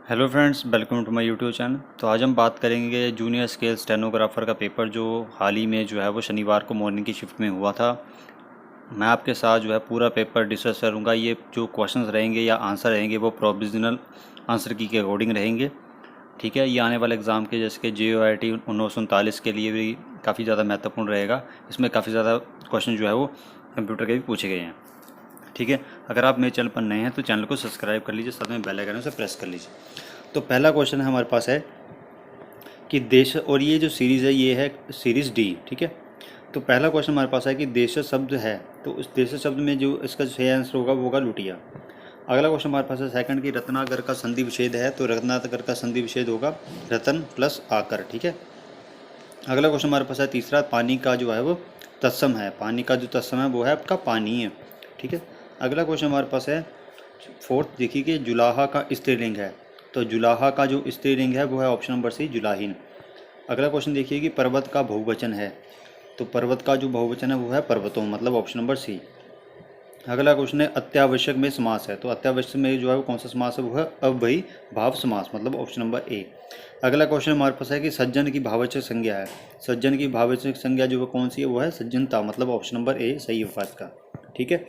Hello friends, welcome to my YouTube channel. तो आज हम बात करेंगे जूनियर स्केल स्टेनोग्राफर का पेपर जो हाल ही में जो है वो शनिवार को मॉर्निंग की शिफ्ट में हुआ था। मैं आपके साथ जो है पूरा पेपर डिस्कस करूंगा। ये जो क्वेश्चंस रहेंगे या आंसर रहेंगे वो प्रोविजनल आंसर की के अकॉर्डिंग रहेंगे। ठीक है, ये आने वाले एग्ज़ाम के जैसे कि JOIT 1939 के लिए भी काफ़ी ज़्यादा महत्वपूर्ण रहेगा। इसमें काफ़ी ज़्यादा क्वेश्चन जो है वो कंप्यूटर के भी पूछे गए हैं। ठीक है, अगर आप मेरे चैनल पर नए हैं तो चैनल को सब्सक्राइब कर लीजिए, साथ में बेल आइकन उसे प्रेस कर लीजिए। तो पहला क्वेश्चन हमारे पास है कि देश, और ये जो सीरीज़ है ये है सीरीज़ डी। ठीक है, तो पहला क्वेश्चन हमारे पास है कि देश शब्द है, तो उस देश शब्द में जो इसका सही आंसर होगा वो होगा लुटिया। अगला क्वेश्चन हमारे पास है सेकंड की रत्नाकर का संधि विच्छेद है, तो रत्नाकर का संधि विच्छेद होगा रतन प्लस आकर। ठीक है, अगला क्वेश्चन हमारे पास है तीसरा, पानी का जो है वो तत्सम है, पानी का जो तत्सम है वो है आपका पानी है। ठीक है, अगला क्वेश्चन हमारे पास है फोर्थ, देखिए कि जुलाहा का स्त्रीलिंग है, तो जुलाहा का जो स्त्रीलिंग है वो है ऑप्शन नंबर सी जुलाहिन। अगला क्वेश्चन देखिए कि पर्वत का बहुवचन है, तो पर्वत का जो बहुवचन है वो है पर्वतों, मतलब ऑप्शन नंबर सी। अगला क्वेश्चन है अत्यावश्यक में समास है, तो अत्यावश्यक में जो है वो कौन सा समास है वो है अव्ययी भाव समास, मतलब ऑप्शन नंबर ए। अगला क्वेश्चन हमारे पास है कि सज्जन की भाववाचक संज्ञा है, सज्जन की भाववाचक संज्ञा जो है कौन सी है वो है सज्जनता, मतलब ऑप्शन नंबर ए सही होगा इसका। ठीक है,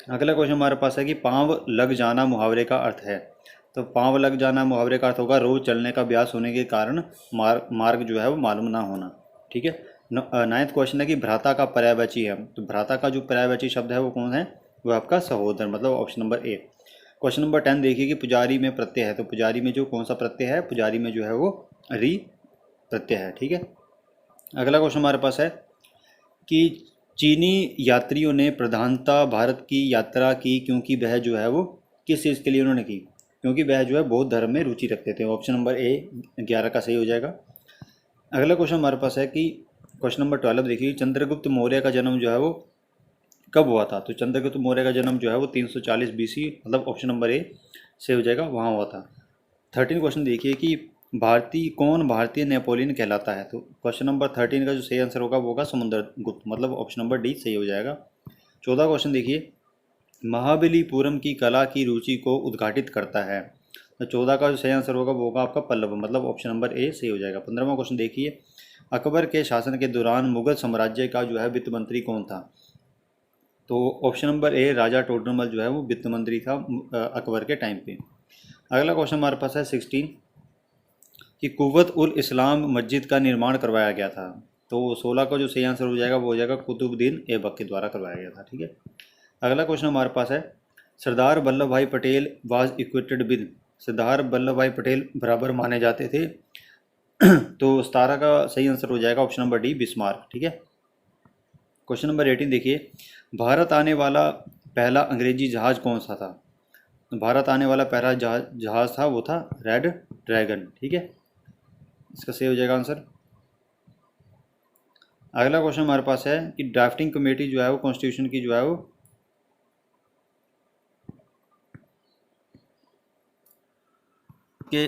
अगला क्वेश्चन हमारे पास है कि पाँव लग जाना मुहावरे का अर्थ है, तो पाँव लग जाना मुहावरे का अर्थ होगा रोज चलने का अभ्यास होने के कारण मार्ग जो है वो मालूम ना होना। ठीक है, नाइन्थ क्वेश्चन है कि भ्राता का पर्यायवाची है, तो भ्राता का जो पर्यायवाची शब्द है वो कौन है, वो आपका सहोदर, मतलब ऑप्शन नंबर ए। क्वेश्चन नंबर 10 देखिए कि पुजारी में प्रत्यय है, तो पुजारी में जो कौन सा प्रत्यय है, पुजारी में जो है वो री प्रत्यय है। ठीक है, अगला क्वेश्चन हमारे पास है कि चीनी यात्रियों ने प्रधानता भारत की यात्रा की क्योंकि वह जो है वो किस चीज़ के लिए उन्होंने की, क्योंकि वह जो है बौद्ध धर्म में रुचि रखते थे, ऑप्शन नंबर ए 11 का सही हो जाएगा। अगला क्वेश्चन हमारे पास है कि क्वेश्चन नंबर 12 देखिए चंद्रगुप्त मौर्य का जन्म जो है वो कब हुआ था, तो चंद्रगुप्त मौर्य का जन्म जो है वो 340 BC, मतलब ऑप्शन नंबर ए से हो जाएगा, वहाँ हुआ था। 13 क्वेश्चन देखिए कि भारतीय नेपोलियन कहलाता है, तो क्वेश्चन नंबर 13 का जो सही आंसर होगा वो होगा समुद्रगुप्त, मतलब ऑप्शन नंबर डी सही हो जाएगा। 14 क्वेश्चन देखिए महाबलीपुरम की कला की रुचि को उद्घाटित करता है, तो 14 का जो सही आंसर होगा वो होगा आपका पल्लव, मतलब ऑप्शन नंबर ए सही हो जाएगा। 15वां क्वेश्चन देखिए अकबर के शासन के दौरान मुगल साम्राज्य का जो है वित्त मंत्री कौन था, तो ऑप्शन नंबर ए राजा टोडरमल जो है वो वित्त मंत्री था अकबर के टाइम पे। अगला क्वेश्चन हमारे पास है 16 कि कुव्वत उल इस्लाम मस्जिद का निर्माण करवाया गया था, तो 16 का जो सही आंसर हो जाएगा वो हो जाएगा कुतुबुद्दीन ऐबक के द्वारा करवाया गया था। ठीक है, अगला क्वेश्चन हमारे पास है सरदार वल्लभ भाई Patel was equated with, Sardar Vallabh भाई पटेल बराबर माने जाते थे, तो 17 का सही आंसर हो जाएगा ऑप्शन नंबर डी बिस्मार्क। ठीक है, क्वेश्चन नंबर 18 देखिए भारत आने वाला पहला अंग्रेजी जहाज कौन सा था, तो भारत आने वाला पहला जहाज था वो था रेड ड्रैगन। ठीक है, इसका सही हो जाएगा आंसर। अगला क्वेश्चन हमारे पास है कि ड्राफ्टिंग कमेटी जो है वो कॉन्स्टिट्यूशन की जो है वो कि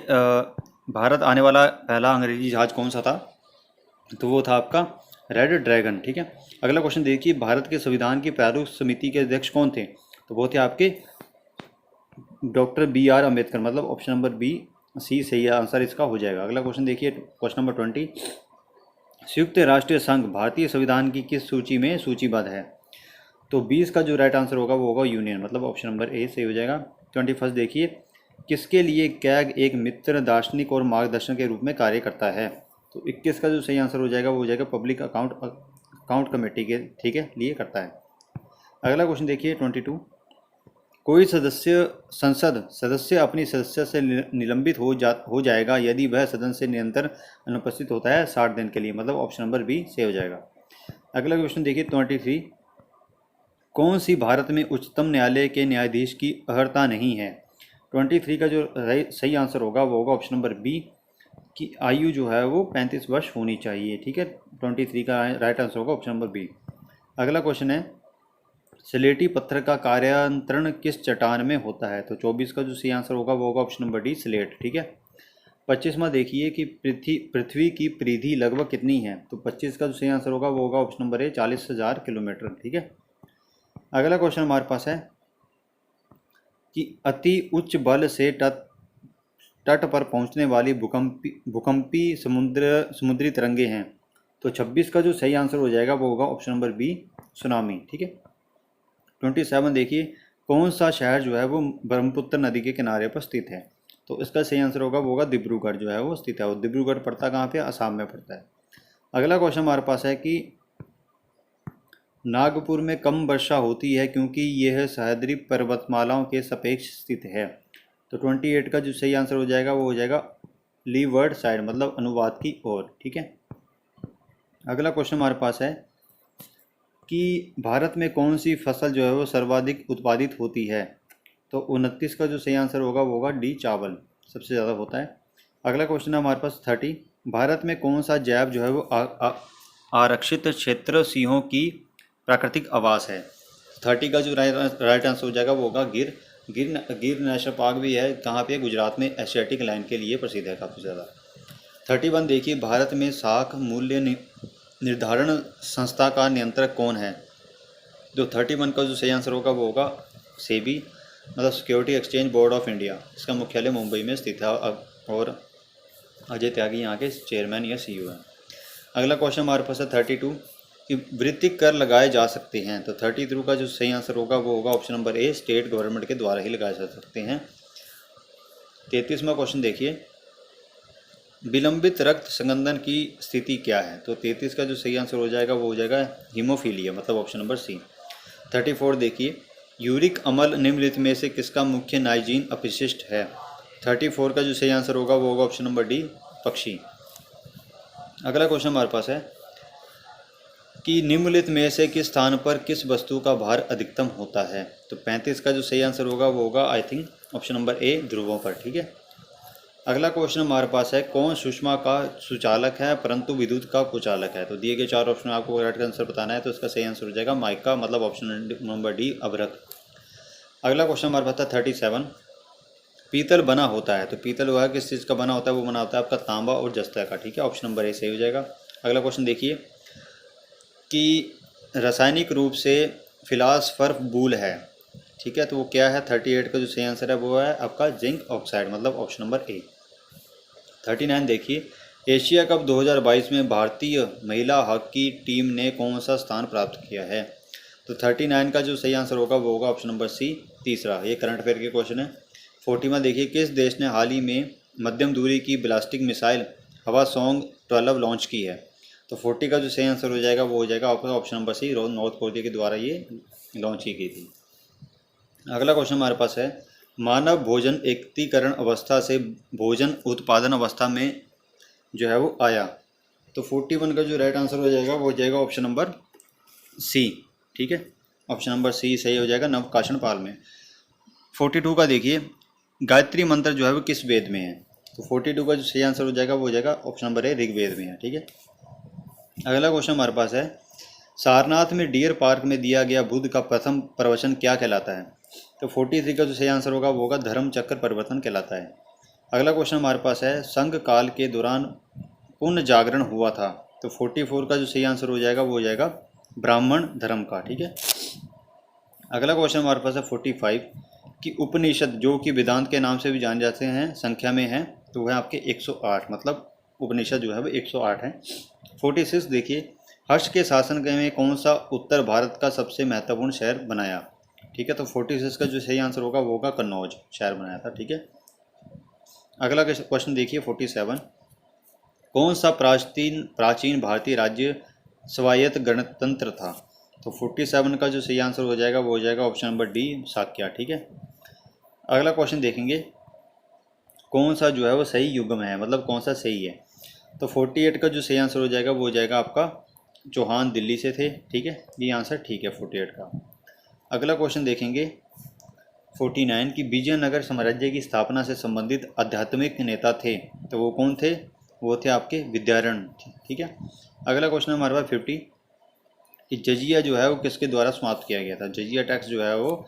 भारत आने वाला पहला अंग्रेजी जहाज कौन सा था, तो वो था आपका रेड ड्रैगन। ठीक है, अगला क्वेश्चन देखिए भारत के संविधान की प्रारूप समिति के अध्यक्ष कौन थे, तो वो थे आपके डॉक्टर BR अम्बेडकर, मतलब ऑप्शन नंबर बी सी सही आंसर इसका हो जाएगा। अगला क्वेश्चन देखिए क्वेश्चन नंबर 20 संयुक्त राष्ट्रीय संघ भारतीय संविधान की किस सूची में सूचीबद्ध है, तो 20 का जो राइट आंसर होगा वो होगा यूनियन, मतलब ऑप्शन नंबर ए सही हो जाएगा। 21 देखिए किसके लिए कैग एक मित्र दार्शनिक और मार्गदर्शन के रूप में कार्य करता है, तो 21 का जो सही आंसर हो जाएगा वो हो जाएगा पब्लिक अकाउंट कमेटी के, ठीक है, लिए करता है। अगला क्वेश्चन देखिए 22 कोई संसद सदस्य अपनी सदस्य से निलंबित हो जाएगा यदि वह सदन से निरंतर अनुपस्थित होता है 60 दिन के लिए, मतलब ऑप्शन नंबर बी सही हो जाएगा। अगला क्वेश्चन देखिए 23 कौन सी भारत में उच्चतम न्यायालय के न्यायाधीश की अर्हता नहीं है, 23 का जो सही आंसर होगा वो होगा ऑप्शन नंबर बी की आयु जो है वो 35 वर्ष होनी चाहिए। ठीक है, 23 का राइट आंसर होगा ऑप्शन नंबर बी। अगला क्वेश्चन है स्लेटी पत्थर का कार्यांतरण किस चट्टान में होता है, तो 24 का जो सही आंसर होगा वो होगा ऑप्शन नंबर डी स्लेट। ठीक है, 25वां देखिए कि पृथ्वी की परिधि लगभग कितनी है, तो 25 का जो सही आंसर होगा वो होगा ऑप्शन नंबर ए 40,000 किलोमीटर। ठीक है, अगला क्वेश्चन हमारे पास है कि अति उच्च बल से तट पर पहुंचने वाली भूकंपी समुद्री तरंगे हैं। तो 26 का जो सही आंसर हो जाएगा वो होगा ऑप्शन नंबर बी, सुनामी। ठीक है। 27 देखिए, कौन सा शहर जो है वो ब्रह्मपुत्र नदी के किनारे पर स्थित है। तो इसका सही आंसर होगा वो होगा डिब्रूगढ़ जो है वो स्थित है। और डिब्रूगढ़ पड़ता कहाँ पे, असम में पड़ता है। अगला क्वेश्चन हमारे पास है कि नागपुर में कम वर्षा होती है क्योंकि यह सह्याद्री पर्वतमालाओं के सापेक्ष स्थित है। तो 28 का जो सही आंसर हो जाएगा वो हो जाएगा लीवर्ड साइड, मतलब अनुवाद की ओर। ठीक है। अगला क्वेश्चन हमारे पास है कि भारत में कौन सी फसल जो है वो सर्वाधिक उत्पादित होती है। तो 29 का जो सही आंसर होगा वो होगा डी, चावल सबसे ज़्यादा होता है। अगला क्वेश्चन है हमारे पास 30, भारत में कौन सा जैव जो है वो आरक्षित क्षेत्र सिंहों की प्राकृतिक आवास है। 30 का जो राइट आंसर हो जाएगा वो होगा गिर। गिर नेशनल पार्क भी है, कहाँ पे, गुजरात में, एशियाटिक लाइन के लिए प्रसिद्ध है काफ़ी ज़्यादा। 31 देखिए, भारत में साख मूल्य निर्धारण संस्था का नियंत्रक कौन है। जो 31 का जो सही आंसर होगा वो होगा सेबी, मतलब security exchange board of India. इसका मुख्यालय मुंबई में स्थित है और अजय त्यागी यहाँ के चेयरमैन या सीईओ हैं। अगला क्वेश्चन हमारे पास है 32 कि वृत्तिक कर लगाए जा सकते हैं। तो 33 का जो सही आंसर होगा वो होगा ऑप्शन नंबर ए, स्टेट गवर्नमेंट के द्वारा ही लगाए जा सकते हैं। 33वां क्वेश्चन देखिए, विलंबित रक्त संगंदन की स्थिति क्या है। तो 33 का जो सही आंसर हो जाएगा वो हो जाएगा हीमोफीलिया, मतलब ऑप्शन नंबर सी। 34 देखिए, यूरिक अम्ल निम्नलिखित में से किसका मुख्य नाइजीन अपशिष्ट है। 34 का जो सही आंसर होगा वो होगा ऑप्शन नंबर डी, पक्षी। अगला क्वेश्चन हमारे पास है कि निम्नलिखित में से किस स्थान पर किस वस्तु का भार अधिकतम होता है। तो 35 का जो सही आंसर होगा वो होगा आई थिंक ऑप्शन नंबर ए, ध्रुवों पर। ठीक है। अगला क्वेश्चन हमारे पास है, कौन सुषमा का सुचालक है परंतु विद्युत का कुचालक है। तो दिए गए 4 ऑप्शन में आपको राइट का आंसर बताना है, तो इसका सही आंसर हो जाएगा माइका, मतलब ऑप्शन नंबर डी, अभ्रक। अगला क्वेश्चन हमारे पास है 37, पीतल बना होता है। तो पीतल हुआ किस चीज़ का बना होता है, वो बना होता है आपका तांबा और जस्ता का। ठीक है। ऑप्शन नंबर ए सही हो जाएगा। अगला क्वेश्चन देखिए कि रासायनिक रूप से फिलासफर बूल है। ठीक है। तो वो क्या है, 38 का जो सही आंसर है वो है आपका जिंक ऑक्साइड, मतलब ऑप्शन नंबर ए। 39 देखिए, एशिया कप 2022 में भारतीय महिला हॉकी टीम ने कौन सा स्थान प्राप्त किया है। तो 39 का जो सही आंसर होगा वो होगा ऑप्शन नंबर सी, तीसरा। ये करंट अफेयर के क्वेश्चन है। 40वां देखिए, किस देश ने हाल ही में मध्यम दूरी की बैलिस्टिक मिसाइल हवासोंग 12 लॉन्च की है। तो 40 का जो सही आंसर हो जाएगा वो हो जाएगा आपका option number C, North Korea के द्वारा ये लॉन्च की गई थी। अगला क्वेश्चन हमारे पास है, मानव भोजन एकत्रीकरण अवस्था से भोजन उत्पादन अवस्था में जो है वो आया। तो 41 का जो राइट आंसर हो जाएगा वो हो जाएगा ऑप्शन नंबर सी। ठीक है। ऑप्शन नंबर सी सही हो जाएगा, नवकाशन पाल में। 42 का देखिए, गायत्री मंत्र जो है वो किस वेद में है। तो 42 का जो सही आंसर हो जाएगा वो हो जाएगा ऑप्शन नंबर ए, ऋग्वेद में है। ठीक है। अगला क्वेश्चन हमारे पास है, सारनाथ में डियर पार्क में दिया गया बुद्ध का प्रथम प्रवचन क्या कहलाता है। तो 43 का जो सही आंसर होगा वो होगा धर्म चक्र परिवर्तन कहलाता है। अगला क्वेश्चन हमारे पास है, संघ काल के दौरान पुण्य जागरण हुआ था। तो 44 का जो सही आंसर हो जाएगा वो हो जाएगा ब्राह्मण धर्म का। ठीक है। अगला क्वेश्चन हमारे पास है 45 कि उपनिषद जो कि वेदांत के नाम से भी जाने जाते हैं संख्या में है, तो वह आपके 108, मतलब उपनिषद जो है वो 108 है। 46 देखिए, हर्ष के शासन में कौन सा उत्तर भारत का सबसे महत्वपूर्ण शहर बनाया। ठीक है। तो 46 का जो सही आंसर होगा वो होगा कन्नौज शहर बनाया था। ठीक है। अगला क्वेश्चन देखिए 47, कौन सा प्राचीन भारतीय राज्य स्वायत्त गणतंत्र था। तो 47 का जो सही आंसर हो जाएगा वो हो जाएगा ऑप्शन नंबर डी, शाक्या। ठीक है। अगला क्वेश्चन देखेंगे, कौन सा जो है वो सही युग्म है, मतलब कौन सा सही है। तो 48 का जो सही आंसर हो जाएगा वो हो जाएगा आपका चौहान दिल्ली से थे। ठीक है। ये आंसर ठीक है 48 का। अगला क्वेश्चन देखेंगे 49 कि विजयनगर साम्राज्य की स्थापना से संबंधित आध्यात्मिक नेता थे। तो वो कौन थे, वो थे आपके विद्यारण। ठीक है। अगला क्वेश्चन हमारे पास 50 कि जजिया जो है वो किसके द्वारा समाप्त किया गया था। जजिया टैक्स जो है वो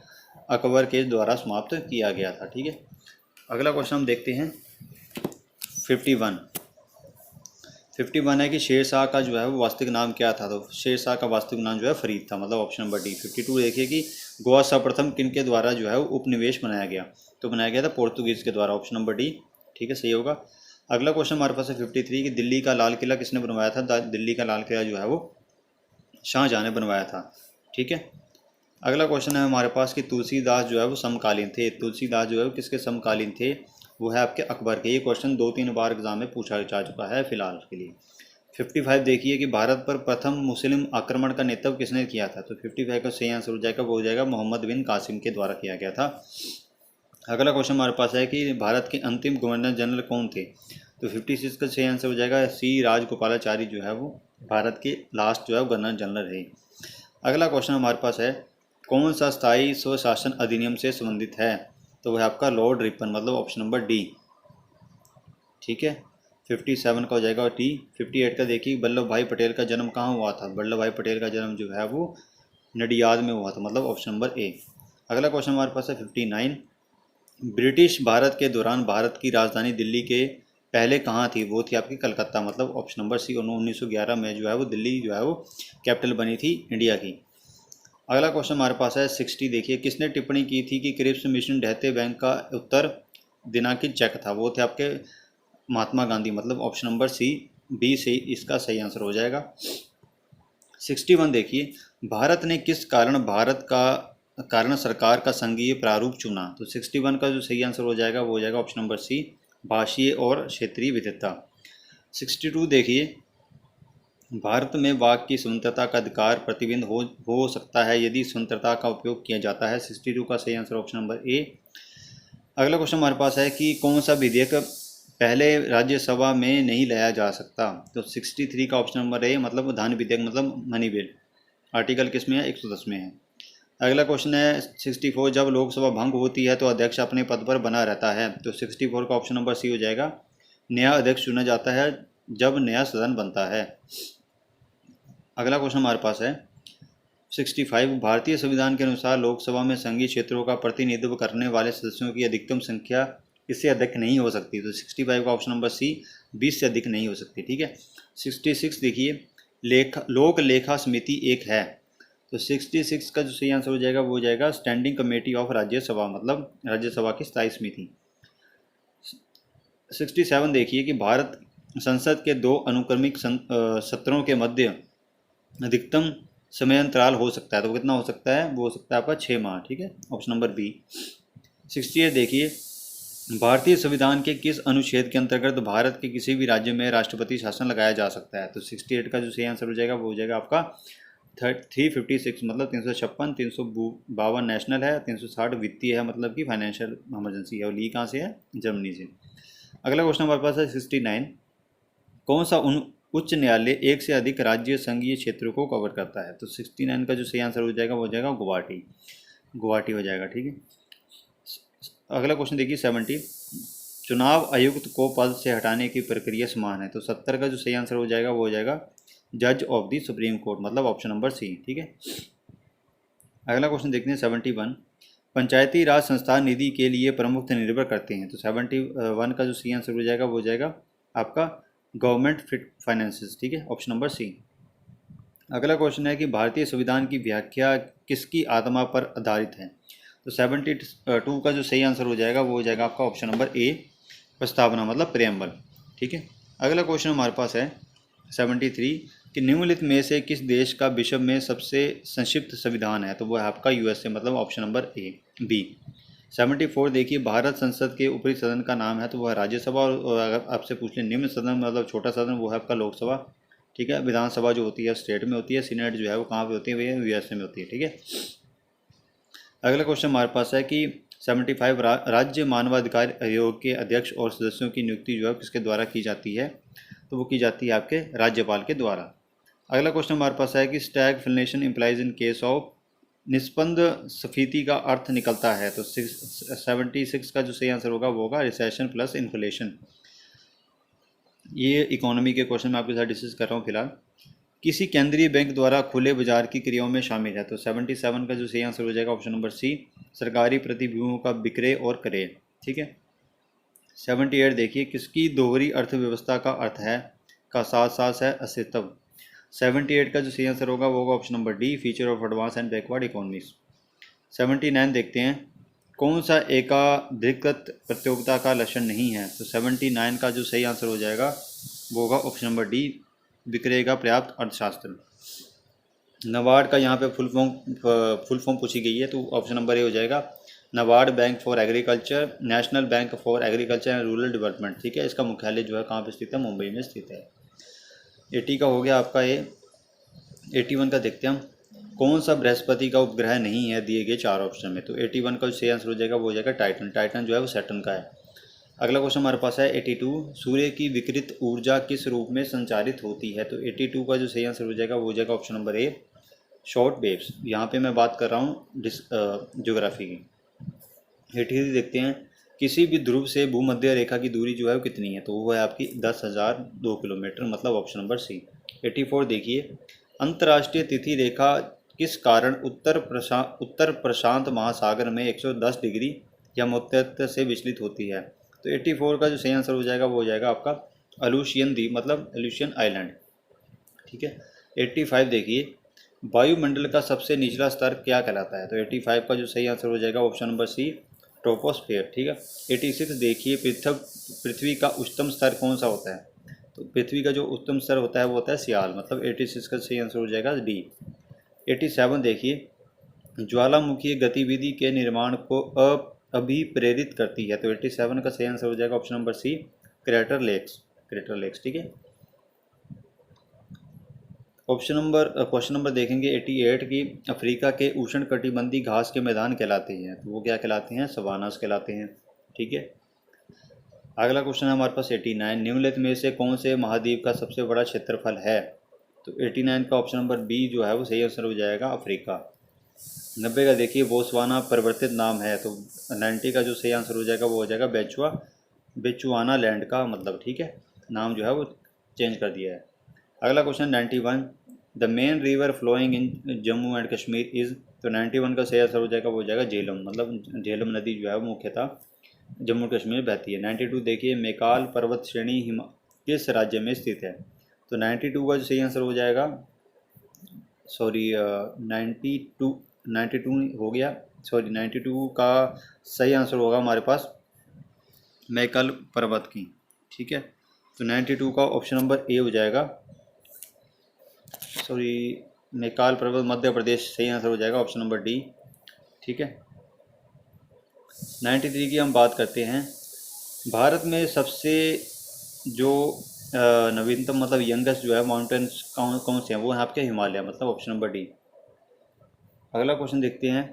अकबर के द्वारा समाप्त किया गया था। ठीक है। अगला क्वेश्चन हम देखते हैं 51 है कि शेरशाह का जो है वो वास्तविक नाम क्या था। तो शेरशाह का वास्तविक नाम जो है फरीद था, मतलब ऑप्शन नंबर डी। 52 देखिए कि गोवा सर्वप्रथम किन के द्वारा जो है वो उपनिवेश बनाया गया। तो बनाया गया था पोर्तुगीज़ के द्वारा, ऑप्शन नंबर डी, ठीक है, सही होगा। अगला क्वेश्चन हमारे पास है 53 कि दिल्ली का लाल किला किसने बनवाया था। दिल्ली का लाल किला जो है वो शाहजहाँ ने बनवाया था, ठीक है। अगला क्वेश्चन है हमारे पास कि तुलसीदास जो है वो समकालीन थे। तुलसीदास जो है वो किसके समकालीन थे, वो है आपके अकबर के। ये क्वेश्चन 2-3 बार एग्जाम में पूछा जा चुका है फिलहाल के लिए। 55 देखिए कि भारत पर प्रथम मुस्लिम आक्रमण का नेतृत्व किसने किया था। तो 55 का सही आंसर हो जाएगा, वो हो जाएगा मोहम्मद बिन कासिम के द्वारा किया गया था। अगला क्वेश्चन हमारे पास है कि भारत के अंतिम गवर्नर जनरल कौन थे। तो 56 का सही आंसर हो जाएगा सी राजगोपालाचारी जो है वो भारत के लास्ट जो है गवर्नर जनरल रहे। अगला क्वेश्चन हमारे पास है कौन सा स्थायी स्वशासन अधिनियम से संबंधित है। तो वह आपका लॉर्ड रिपन, मतलब ऑप्शन नंबर डी, ठीक है। 57 का हो जाएगा टी। 58 का देखिए वल्लभ भाई पटेल का जन्म कहाँ हुआ था। वल्लभ भाई पटेल का जन्म जो है वो नडियाद में हुआ था, मतलब ऑप्शन नंबर ए। अगला क्वेश्चन हमारे पास है 59 ब्रिटिश भारत के दौरान भारत की राजधानी दिल्ली के पहले कहाँ थी। वो थी आपकी कलकत्ता, मतलब ऑप्शन नंबर सी। 1911 में जो है वो दिल्ली जो है वो कैपिटल बनी थी इंडिया की। अगला क्वेश्चन हमारे पास है 60 देखिए किसने टिप्पणी की थी कि क्रिप्स मिशन ढहते बैंक का उत्तर दिनांकित चेक था। वो थे आपके महात्मा गांधी, मतलब ऑप्शन नंबर सी, बी से इसका सही आंसर हो जाएगा। 61 देखिए भारत ने किस कारण सरकार का संघीय प्रारूप चुना। तो 61 का जो सही आंसर हो जाएगा वो हो जाएगा ऑप्शन नंबर सी, भाषीय और क्षेत्रीय विविधता। 62 देखिए भारत में वाक की स्वतंत्रता का अधिकार प्रतिबंध हो सकता है यदि स्वतंत्रता का उपयोग किया जाता है। 62 का सही आंसर ऑप्शन नंबर ए। अगला क्वेश्चन हमारे पास है कि कौन सा विधेयक पहले राज्यसभा में नहीं लाया जा सकता। तो 63 का ऑप्शन नंबर ए, मतलब धन विधेयक, मतलब मनी बिल। आर्टिकल किस में है, 110 में है। अगला क्वेश्चन है 64 जब लोकसभा भंग होती है तो अध्यक्ष अपने पद पर बना रहता है। तो 64 का ऑप्शन नंबर सी हो जाएगा, नया अध्यक्ष चुना जाता है जब नया सदन बनता है। अगला क्वेश्चन हमारे पास है 65 भारतीय संविधान के अनुसार लोकसभा में संघीय क्षेत्रों का प्रतिनिधित्व करने वाले सदस्यों की अधिकतम संख्या इससे अधिक नहीं हो सकती। तो 65 का ऑप्शन नंबर सी, 20 से अधिक नहीं हो सकती, ठीक है। 66 देखिए लोक लेखा समिति एक है। तो 66 का जो सही आंसर हो जाएगा वो हो जाएगा स्टैंडिंग कमेटी ऑफ राज्यसभा, मतलब राज्यसभा की स्थायी समिति। 67 देखिए कि भारत संसद के 2 अनुक्रमिक सत्रों के मध्य अधिकतम समय अंतराल हो सकता है। तो कितना हो सकता है, वो हो सकता है आपका 6 माह, ठीक है, ऑप्शन नंबर बी। 68 देखिए भारतीय संविधान के किस अनुच्छेद के अंतर्गत भारत के किसी भी राज्य में राष्ट्रपति शासन लगाया जा सकता है। तो 68 का जो सही आंसर हो जाएगा वो हो जाएगा आपका 356, मतलब 356। 352 नेशनल है, 360 वित्तीय है, मतलब कि फाइनेंशियल इमरजेंसी है। और ली कहाँ से है, जर्मनी से। अगला क्वेश्चन हमारे पास है 69 कौन सा उच्च न्यायालय एक से अधिक राज्य संघीय क्षेत्रों को कवर करता है। तो 69 का जो सही आंसर हो जाएगा वो हो जाएगा गुवाहाटी हो जाएगा, ठीक है। अगला क्वेश्चन देखिए 70 चुनाव आयुक्त को पद से हटाने की प्रक्रिया समान है। तो 70 का जो सही आंसर हो जाएगा वो हो जाएगा जज ऑफ द सुप्रीम कोर्ट, मतलब ऑप्शन नंबर सी, ठीक है। अगला क्वेश्चन देखते हैं 71 पंचायती राज संस्थान निधि के लिए प्रमुख निर्भर करते हैं। तो 71 का जो सही आंसर हो जाएगा वो हो जाएगा आपका गवर्नमेंट फिट फाइनेंसेस, ठीक है, ऑप्शन नंबर सी। अगला क्वेश्चन है कि भारतीय संविधान की व्याख्या किसकी आत्मा पर आधारित है। तो 72 का जो सही आंसर हो जाएगा वो हो जाएगा आपका ऑप्शन नंबर ए, प्रस्तावना, मतलब प्रेम्बल, ठीक है। अगला क्वेश्चन हमारे पास है 73 कि निम्नलिखित में से किस देश का विश्व में सबसे संक्षिप्त संविधान है। तो वो है आपका यूएसए, मतलब ऑप्शन नंबर ए, बी। 74 देखिए भारत संसद के ऊपरी सदन का नाम है। तो वह राज्यसभा, और अगर आपसे पूछ लें निम्न सदन, मतलब छोटा सदन, वो है आपका लोकसभा, ठीक है। विधानसभा जो होती है स्टेट में होती है, सीनेट जो है वो कहाँ पे होती है, भैया यूएसए में होती है, ठीक है। अगला क्वेश्चन हमारे पास है कि 75 राज्य मानवाधिकार आयोग के अध्यक्ष और सदस्यों की नियुक्ति जो है किसके द्वारा की जाती है। तो वो की जाती है आपके राज्यपाल के द्वारा। अगला क्वेश्चन हमारे पास है कि stagflation implies in case of निष्पन्द स्फीति का अर्थ निकलता है। तो 76 का जो सही आंसर होगा वो होगा रिसेशन प्लस इन्फ्लेशन। ये इकोनॉमी के क्वेश्चन मैं आपके साथ डिस्कस कर रहा हूँ फिलहाल। किसी केंद्रीय बैंक द्वारा खुले बाजार की क्रियाओं में शामिल है। तो 77 का जो सही आंसर हो जाएगा ऑप्शन नंबर सी, सरकारी प्रतिभूतियों का विक्रय और क्रय, ठीक है। 78 देखिए किसकी दोहरी अर्थव्यवस्था का अर्थ है का साथ साथ है अस्तित्व। 78 का जो सही आंसर होगा वो होगा option number D, feature of advance and backward economies. 79 देखते हैं कौन सा एकाधिकृत प्रतियोगिता का लक्षण नहीं है? तो 79 का जो सही आंसर हो जाएगा वो होगा ऑप्शन नंबर डी, विक्रय पर्याप्त अर्थशास्त्र। नाबार्ड का यहाँ पे फुल फॉर्म पूछी गई है, तो ऑप्शन नंबर ए हो जाएगा NABARD bank for agriculture, national bank for agriculture and rural development. ठीक है, इसका मुख्यालय जो है कहाँ पे स्थित है? मुंबई में स्थित है। 80 का हो गया आपका ए। 81 का देखते हैं हम, कौन सा बृहस्पति का उपग्रह नहीं है दिए गए 4 ऑप्शन में? तो 81 का जो सही आंसर हो जाएगा वो हो जाएगा टाइटन। टाइटन जो है वो सैटर्न का है। अगला क्वेश्चन हमारे पास है 82, सूर्य की विकिरित ऊर्जा किस रूप में संचारित होती है? तो 82 का जो सही आंसर हो जाएगा वो हो जाएगा ऑप्शन नंबर ए, शॉर्ट वेव्स। यहाँ पे मैं बात कर रहा हूँ ज्योग्राफी की। 83 देखते हैं, किसी भी ध्रुव से भूमध्य रेखा की दूरी जो है वो कितनी है? तो वो है आपकी 10,002 किलोमीटर, मतलब ऑप्शन नंबर सी। 84 देखिए, अंतर्राष्ट्रीय तिथि रेखा किस कारण उत्तर प्रशांत महासागर में 110 डिग्री या मध्य से विचलित होती है? तो 84 का जो सही आंसर हो जाएगा वो हो जाएगा आपका अलूशियन द्वीप, मतलब अलूशियन आइलैंड। ठीक है। 85 देखिए, वायुमंडल का सबसे निचला स्तर क्या कहलाता है? तो 85 का जो सही आंसर हो जाएगा ऑप्शन नंबर सी, ट्रोपोस्फेयर। ठीक है। 86 देखिए, पृथ्वी का उच्चतम स्तर कौन सा होता है? तो पृथ्वी का जो उच्चतम स्तर होता है वो होता है सियाल, मतलब 86 का सही आंसर हो जाएगा डी। 87 देखिए, ज्वालामुखी गतिविधि के निर्माण को अभिप्रेरित करती है? तो 87 का सही आंसर हो जाएगा option number C, crater lakes. Crater lakes. ठीक है। क्वेश्चन नंबर देखेंगे 88 की, अफ्रीका के उष्णकटिबंधीय घास के मैदान कहलाते हैं? तो वो क्या कहलाते हैं? सवानास कहलाते हैं। ठीक है। अगला क्वेश्चन है हमारे पास 89, निम्नलिखित में से कौन से महाद्वीप का सबसे बड़ा क्षेत्रफल है? तो 89 का ऑप्शन नंबर बी जो है वो सही आंसर हो जाएगा, अफ्रीका। 90 का देखिए, बोत्सवाना परिवर्तित नाम है? तो 90 का जो सही आंसर हो जाएगा वो हो जाएगा बेचुआना लैंड का, मतलब। ठीक है, नाम जो है वो चेंज कर दिया है। अगला question 91, the main river flowing in Jammu and Kashmir is? तो 91 का सही आंसर हो जाएगा वो हो जाएगा झेलम, मतलब झेलम नदी जो है वो मुख्यतः जम्मू कश्मीर में बहती है। 92 देखिए, मैकाल पर्वत श्रेणी किस राज्य में स्थित है? तो 92 का जो सही आंसर हो जाएगा, सॉरी 92 हो गया, सॉरी 92 का सही आंसर होगा हमारे पास मैकाल पर्वत की। ठीक है। तो 92 का ऑप्शन नंबर ए हो जाएगा, सॉरी मैकाल पर्वत मध्य प्रदेश, सही आंसर हो जाएगा ऑप्शन नंबर डी। ठीक है। 93 की हम बात करते हैं, भारत में सबसे जो नवीनतम मतलब यंगेस्ट जो है माउंटेन्स कौन से हैं? वो है आपके हिमालय, मतलब ऑप्शन नंबर डी। अगला क्वेश्चन देखते हैं,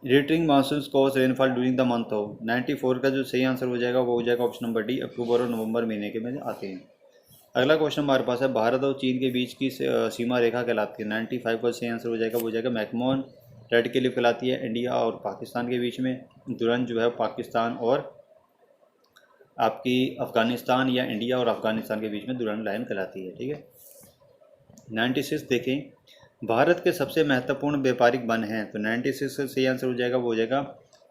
retreating monsoon cause rainfall during the month of? 94 का जो सही आंसर हो जाएगा वो हो जाएगा ऑप्शन नंबर डी, अक्टूबर और नवंबर महीने के में आते हैं। अगला क्वेश्चन हमारे पास है, भारत और चीन के बीच की सीमा रेखा कहलाती है? 95 का सही आंसर हो जाएगा वो हो जाएगा मैकमोहन रेड क्लिफ कहलाती है। इंडिया और पाकिस्तान के बीच में दुरंत जो है पाकिस्तान और आपकी अफ़गानिस्तान या इंडिया और अफ़गानिस्तान के बीच में दुरंत लाइन कहलाती है। ठीक है। 96 देखें, भारत के सबसे महत्वपूर्ण व्यापारिक वन हैं? तो 96 का सही आंसर हो जाएगा वो हो जाएगा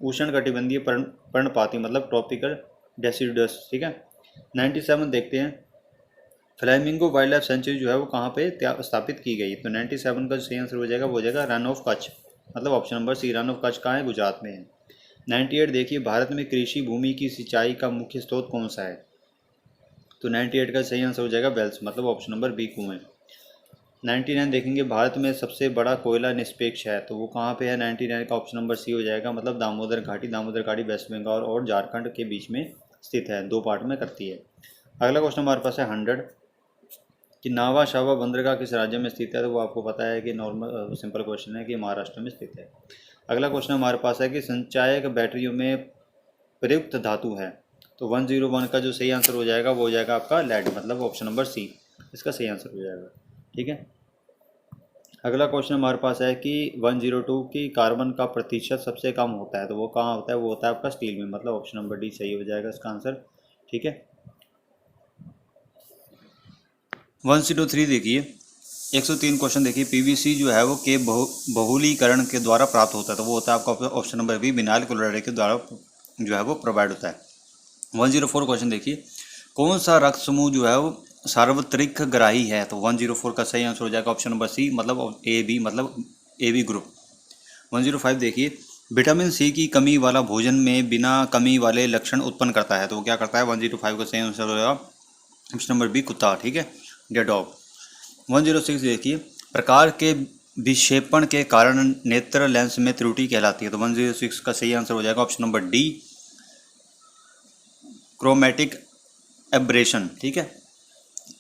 उष्णकटिबंधीय पर्णपाती, मतलब ट्रॉपिकल डेसिडुअस। ठीक है। 97 देखते हैं, फ्लैमिंगो वाइल्ड लाइफ सेंचुरी जो है वो कहाँ पे स्थापित की गई? तो 97 का सही आंसर हो जाएगा वो हो जाएगा रन ऑफ कच्छ, मतलब option number C, Rann of Kutch कहाँ है? गुजरात में है। 98 देखिए, भारत में कृषि भूमि की सिंचाई का मुख्य स्रोत कौन सा है? तो 98 का सही आंसर हो जाएगा वेल्स, मतलब ऑप्शन नंबर बी, कुएं। 99 देखेंगे, भारत में सबसे बड़ा कोयला निष्पेक्ष है? तो वो कहाँ पे है? 99 का ऑप्शन नंबर सी हो जाएगा, मतलब दामोदर घाटी। दामोदर घाटी वेस्ट बंगाल और झारखंड के बीच में स्थित है, 2 पार्ट में करती है। अगला क्वेश्चन हमारे पास है 100 कि नावा शावा बंदरगाह किस राज्य में स्थित है? तो वो आपको पता है कि नॉर्मल सिंपल क्वेश्चन है कि महाराष्ट्र में स्थित है। अगला क्वेश्चन हमारे पास है कि संचायक बैटरियों में प्रयुक्त धातु है? तो 101 का जो सही आंसर हो जाएगा वो हो जाएगा आपका लेड, मतलब ऑप्शन नंबर सी, इसका सही आंसर हो जाएगा। ठीक है। अगला क्वेश्चन हमारे पास है कि 102 की कार्बन का प्रतिशत सबसे कम होता है? तो वो कहाँ होता है? वो होता है आपका स्टील में, मतलब ऑप्शन नंबर डी सही हो जाएगा इसका आंसर। ठीक है। 103 देखिए, 103 क्वेश्चन देखिए, पीवीसी जो है वो के बहुलीकरण के द्वारा प्राप्त होता है? तो वो होता है आपका option number B, vinyl chloride के द्वारा जो है वो प्रोवाइड होता है। 104 क्वेश्चन देखिए, कौन सा रक्त समूह जो है वो सार्वत्रिक ग्राही है? तो 104 का सही आंसर हो जाएगा ऑप्शन नंबर सी, मतलब ए बी, मतलब ए बी ग्रुप। 105 देखिए, विटामिन सी की कमी वाला भोजन में बिना कमी वाले लक्षण उत्पन्न करता है, तो वो क्या करता है? 105 का सही आंसर होगा ऑप्शन नंबर बी, कुत्ता। ठीक है, या डॉग। 106 देखिए, प्रकार के विक्षेपण के कारण नेत्र लेंस में त्रुटि कहलाती है, तो 106 का सही आंसर हो जाएगा option number D, chromatic aberration. ठीक है।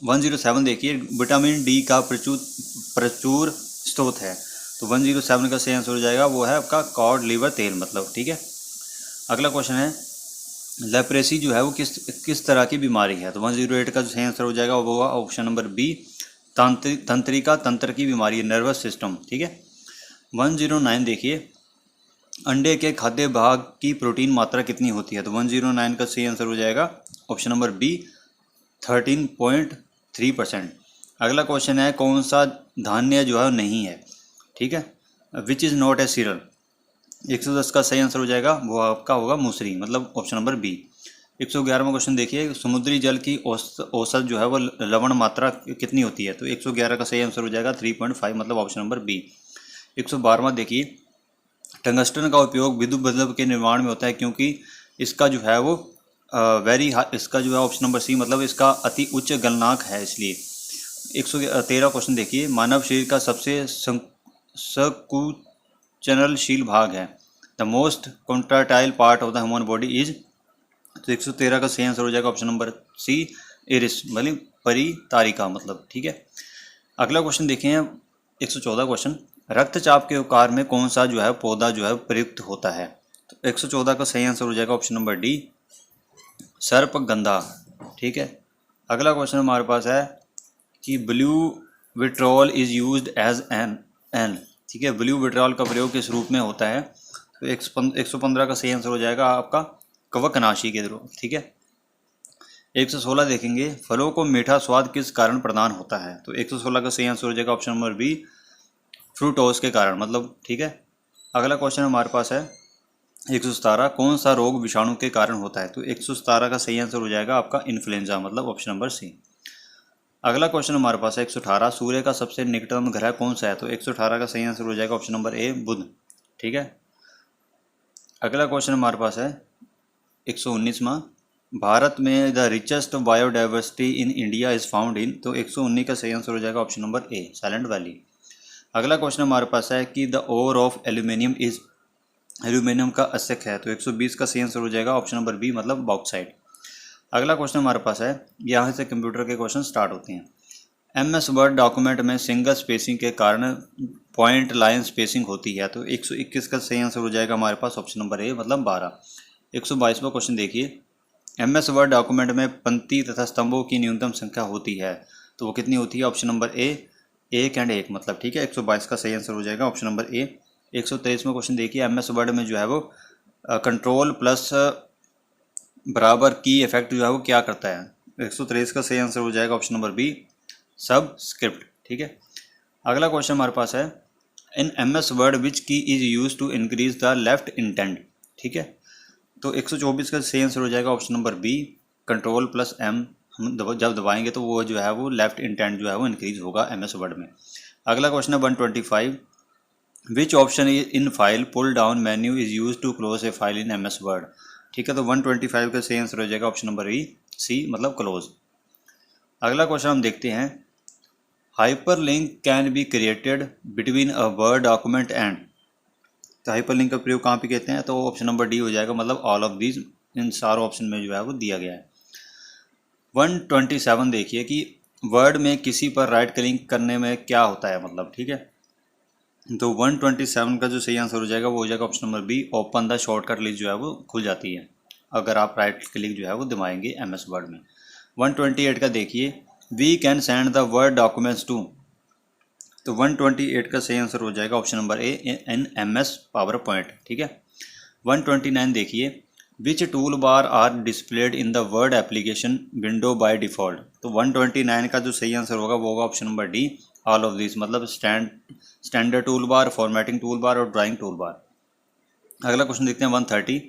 107 देखिए, विटामिन डी का प्रचुर स्रोत है, तो 107 का सही आंसर हो जाएगा वो है आपका कॉड लीवर तेल, मतलब। ठीक है। अगला क्वेश्चन है, लेप्रेसी जो है वो किस तरह की बीमारी है, तो 108 का जो सही आंसर हो जाएगा वो होगा ऑप्शन नंबर बी, तंत्रिका तंत्र की बीमारी, नर्वस सिस्टम। ठीक है। 109 देखिए, अंडे के खाद्य भाग की प्रोटीन मात्रा कितनी होती है, तो 109 का सही आंसर हो जाएगा ऑप्शन नंबर बी, 13.3%। अगला क्वेश्चन है, कौन सा धान्य जो है नहीं है? ठीक है, which is not a serial. 110 का सही आंसर हो जाएगा वो आपका होगा मूसरी, मतलब ऑप्शन नंबर बी। 111वां क्वेश्चन देखिए, समुद्री जल की औसत जो है वो लवण मात्रा कितनी होती है, तो 111 का सही आंसर हो जाएगा 3.5, मतलब ऑप्शन नंबर बी। 112वां देखिए, टंगस्टन का उपयोग विद्युत बल्ब के निर्माण में होता है क्योंकि इसका जो है वो इसका जो है ऑप्शन नंबर सी, मतलब इसका अति उच्च गलनांक है, इसलिए। 113 क्वेश्चन देखिए, मानव शरीर का सबसे संकुचनशील भाग है, the most contractile part of the human body is, तो 113 का सही आंसर हो जाएगा ऑप्शन नंबर सी, इरिस, मतलब परितारिका, मतलब। ठीक है। अगला क्वेश्चन देखें, 114 क्वेश्चन, रक्तचाप के उपचार में कौन सा जो है पौधा जो है प्रयुक्त होता है, तो 114 का सही आंसर हो जाएगा ऑप्शन नंबर डी, सर्पगंधा। ठीक है। अगला क्वेश्चन हमारे पास है कि blue vitriol is used as an, ठीक है, ब्लू विट्रॉल का प्रयोग किस रूप में होता है, तो 115 का सही आंसर हो जाएगा आपका कवकनाशी के थ्रू। ठीक है। 116 देखेंगे, फलों को मीठा स्वाद किस कारण प्रदान होता है, तो 116 का सही आंसर हो जाएगा ऑप्शन नंबर बी, फ्रूटोस के कारण, मतलब। ठीक है। अगला क्वेश्चन हमारे पास है 117, कौन सा रोग विषाणु के कारण होता है, तो 117 का सही आंसर हो जाएगा आपका इन्फ्लुएंजा, मतलब ऑप्शन नंबर सी। अगला क्वेश्चन हमारे पास है 118, सूर्य का सबसे निकटतम ग्रह कौन सा है, तो 118 का सही आंसर हो जाएगा ऑप्शन नंबर ए, बुध। ठीक है। अगला क्वेश्चन हमारे पास है 119वां, भारत में the richest biodiversity in India is found in, तो 119 का सही आंसर हो जाएगा option number A, Silent Valley. अगला क्वेश्चन हमारे पास है कि the ore of aluminium is, aluminium का अस्यक है, तो 120 का सही आंसर हो जाएगा ऑप्शन नंबर बी, मतलब बॉक्साइट। अगला क्वेश्चन हमारे पास है, यहाँ से कंप्यूटर के क्वेश्चन स्टार्ट होते हैं। MS वर्ड डॉक्यूमेंट में सिंगल स्पेसिंग के कारण पॉइंट लाइन स्पेसिंग होती है, तो 121 का सही आंसर हो जाएगा हमारे पास ऑप्शन नंबर ए, मतलब 12। 122वां क्वेश्चन देखिए, MS वर्ड डॉक्यूमेंट में पंक्ति तथा स्तंभों की न्यूनतम संख्या होती है, तो वो कितनी होती है, ऑप्शन नंबर ए, 1 एंड 1, मतलब। ठीक है। 122 का सही आंसर हो जाएगा ऑप्शन नंबर ए। 123वां क्वेश्चन देखिए, MS वर्ड में जो है वो कंट्रोल प्लस बराबर की इफेक्ट जो है वो क्या करता है, 123 का सही आंसर हो जाएगा ऑप्शन नंबर बी, सब स्क्रिप्ट। ठीक है। अगला क्वेश्चन हमारे पास है, इन MS Word which key is use to increase the left indent. ठीक है। तो 124 का सही आंसर हो जाएगा option number B, control plus M, हम जब दबाएंगे तो वो जो है वो लेफ्ट इंटेंट जो है वो इंक्रीज होगा MS वर्ड में। अगला क्वेश्चन है 125, which option in file pull down menu is use to close a file in MS Word. ठीक है। तो 125 का सही आंसर हो जाएगा ऑप्शन नंबर ई, सी, मतलब क्लोज। अगला क्वेश्चन हम देखते हैं, hyperlink can be created between a word document and, तो हाइपरलिंक का प्रयोग कहाँ पे कहते हैं, तो ऑप्शन नंबर डी हो जाएगा, मतलब ऑल ऑफ दीज, इन सारे ऑप्शन में जो है वो दिया गया है। 127 देखिए कि वर्ड में किसी पर राइट क्लिक करने में क्या होता है, मतलब। ठीक है। तो 127 का जो सही आंसर हो जाएगा वो हो जाएगा option number B, open the shortcut list जो है वो खुल जाती है अगर आप राइट क्लिक जो है वो दबाएंगे MS वर्ड में। 128 का देखिए, we can send the word documents to, तो 128 का सही आंसर हो जाएगा option number A, in MS power point. ठीक है। 129 देखिए, which tool bar are displayed in the word application window by default, तो 129 का जो सही आंसर होगा वो होगा option number D, all of this, मतलब standard tool bar, formatting tool bar और ड्राइंग टूल बार। अगला क्वेश्चन देखते हैं 130,